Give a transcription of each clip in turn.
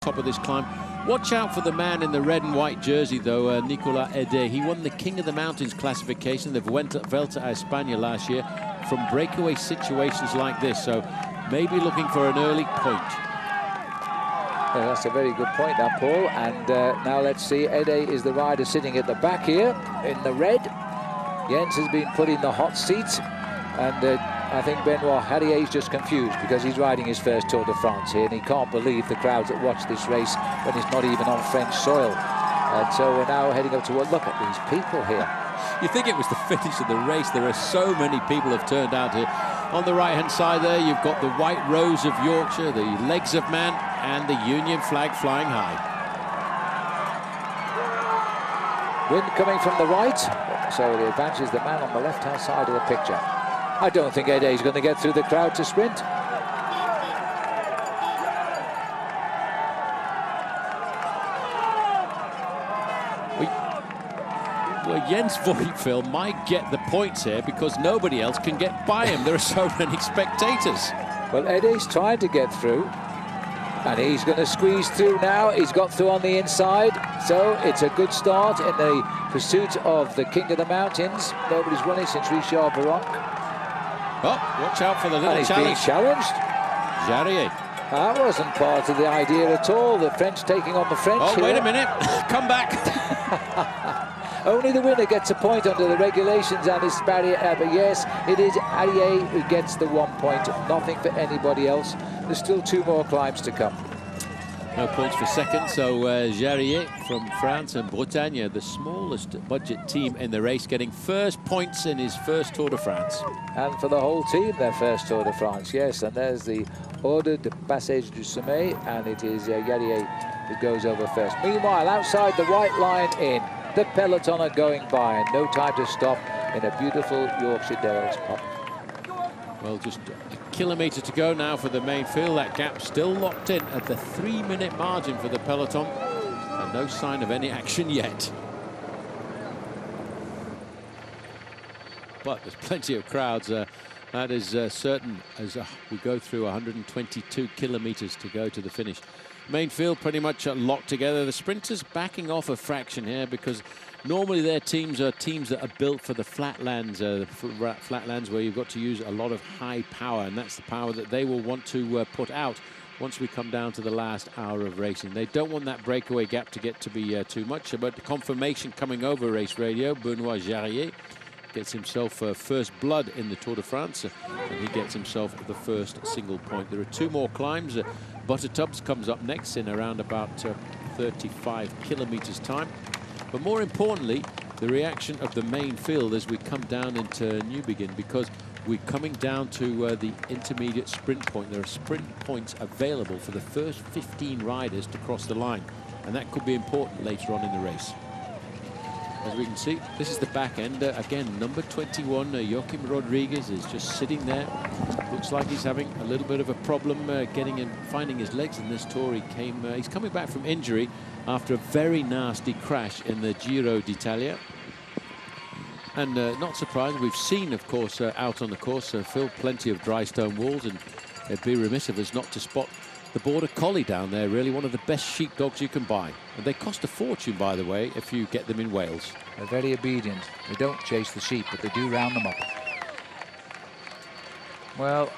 top of this climb. Watch out for the man in the red and white jersey, though, Nicolas Ede. He won the King of the Mountains classification, the Vuelta a España last year, from breakaway situations like this. So maybe looking for an early point. Yeah, that's a very good point, that, Paul. And now let's see. Ede is the rider sitting at the back here in the red. Jens has been put in the hot seat. And I think Benoit Harrier is just confused because he's riding his first Tour de France here, and he can't believe the crowds that watch this race when it's not even on French soil. And so we're now heading up to look at these people here. You think it was the finish of the race. There are so many people have turned out here. On the right-hand side there, you've got the white rose of Yorkshire, the legs of man, and the Union flag flying high. Wind coming from the right, so the advantage is the man on the left-hand side of the picture. I don't think Ede is going to get through the crowd to sprint. Well, Jens Voigtfeld might get the points here because nobody else can get by him. There are so many spectators. Well, Ede's trying to get through, and he's going to squeeze through now. He's got through on the inside, so it's a good start in the pursuit of the King of the Mountains. Nobody's won it since Richard Virenque. Oh, watch out for the little and he's challenge. being challenged. Jarrier. That wasn't part of the idea at all. The French taking on the French. Oh, here. wait a minute. Come back. Only the winner gets a point under the regulations and this barrier. But yes, it is Harrier who gets the 1 point. Nothing for anybody else. There's still 2 more climbs to come. No points for second, so Jarrier from France and Bretagne, the smallest budget team in the race, getting first points in his first Tour de France. And for the whole team, their first Tour de France, yes. And there's the Ordre de Passage du Sommet, and it is Jarrier who goes over first. Meanwhile, outside the white line in, the peloton are going by, and no time to stop in a beautiful Yorkshire Dales pub. Well, just a kilometre to go now for the main field. That gap still locked in at the 3-minute margin for the peloton, and no sign of any action yet. But there's plenty of crowds. That is certain as we go through 122 kilometres to go to the finish. Main field pretty much locked together. The sprinters backing off a fraction here because normally their teams are teams that are built for the flatlands, flatlands where you've got to use a lot of high power, and that's the power that they will want to put out once we come down to the last hour of racing. They don't want that breakaway gap to get to be too much. But the confirmation coming over race radio, Benoit Jarrier gets himself first blood in the Tour de France, and he gets himself the first single point. There are 2 more climbs. Buttertubs comes up next in around about 35 kilometres time. But more importantly, the reaction of the main field as we come down into Newbegin, because we're coming down to the intermediate sprint point. There are sprint points available for the first 15 riders to cross the line, and that could be important later on in the race. As we can see, this is the back end. Again, number 21, Joaquim Rodriguez, is just sitting there. Looks like he's having a little bit of a problem getting and finding his legs in this Tour. He's coming back from injury after a very nasty crash in the Giro d'Italia. And not surprising, we've seen, of course, out on the course, Phil, plenty of dry stone walls, and it'd be remiss of us not to spot the Border Collie down there, really one of the best sheepdogs you can buy. And they cost a fortune, by the way, if you get them in Wales. They're very obedient. They don't chase the sheep, but they do round them up. Well,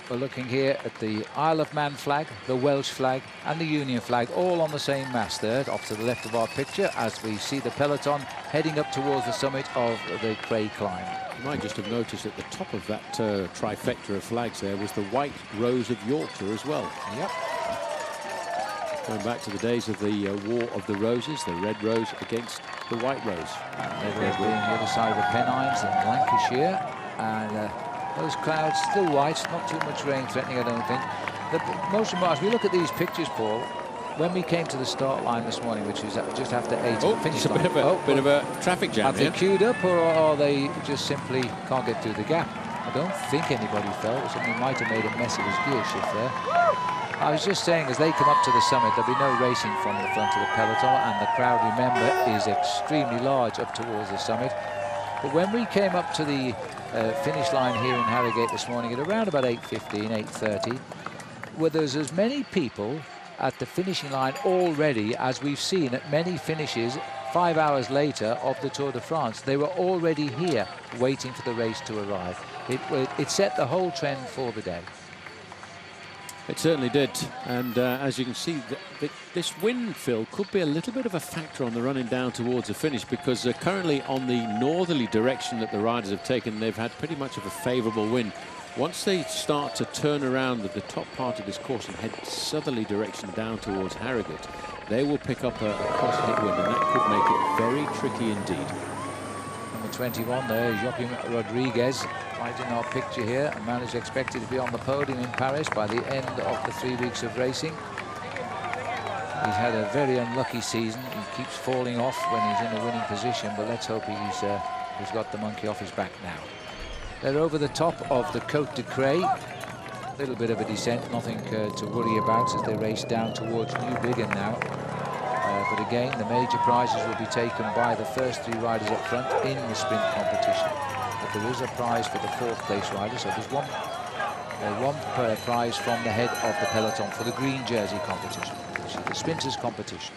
we're looking here at the Isle of Man flag, the Welsh flag, and the Union flag, all on the same mast there, off to the left of our picture, as we see the peloton heading up towards the summit of the Cray climb. You might just have noticed at the top of that trifecta of flags there was the white rose of Yorkshire as well. Yep. Going back to the days of the War of the Roses, the red rose against the white rose. They're being the other side of the Pennines in Lancashire, and those clouds still white, not too much rain threatening, I don't think. The most remarkable, as we look at these pictures, Paul, when we came to the start line this morning, which was just after 8, it's a bit of a traffic jam. Have they queued up, or they just simply can't get through the gap? I don't think anybody fell. Somebody might have made a mess of his gear shift there. I was just saying, as they come up to the summit, there'll be no racing from the front of the peloton, and the crowd, remember, is extremely large up towards the summit. But when we came up to the finish line here in Harrogate this morning at around about 8:15, 8:30, where there's as many people at the finishing line already, as we've seen at many finishes 5 hours later of the Tour de France. They were already here waiting for the race to arrive. It set the whole trend for the day. It certainly did, and as you can see, this wind, Phil, could be a little bit of a factor on the running down towards the finish, because currently on the northerly direction that the riders have taken, they've had pretty much of a favourable wind. Once they start to turn around at the top part of this course and head southerly direction down towards Harrogate, they will pick up a cross-head wind, and that could make it very tricky indeed. Number 21 there, Joaquim Rodriguez, right in our picture here. A man is expected to be on the podium in Paris by the end of the 3 weeks of racing. He's had a very unlucky season. He keeps falling off when he's in a winning position, but let's hope he's got the monkey off his back now. They're over the top of the Côte de Cray. A little bit of a descent, nothing to worry about as they race down towards Newbiggin now. But again, the major prizes will be taken by the first 3 riders up front in the sprint competition. But there is a prize for the 4th place rider, so there's one prize from the head of the peloton for the green jersey competition, which is the sprinters competition.